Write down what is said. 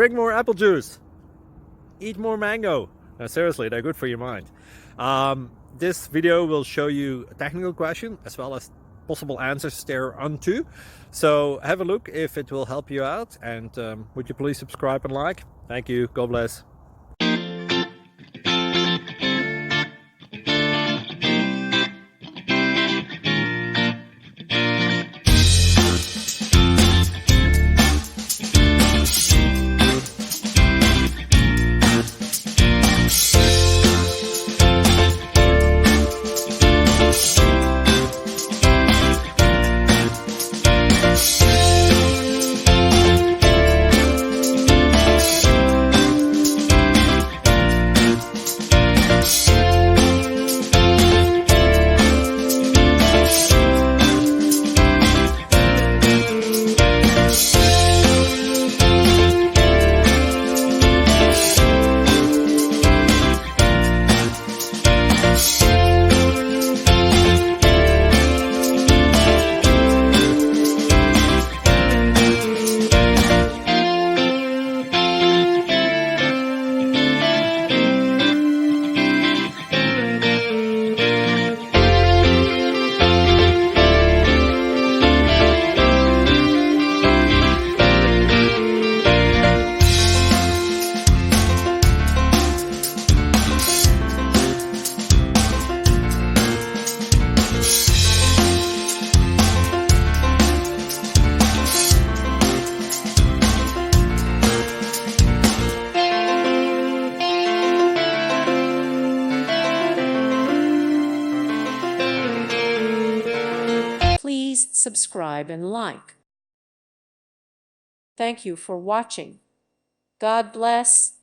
Drink more apple juice. Eat more mango. No, seriously, they're good for your mind. This video will show you a technical question as well as possible answers thereunto. So have a look if it will help you out, and would you please subscribe and like? Thank you. God bless. Please subscribe and like. Thank you for watching. God bless.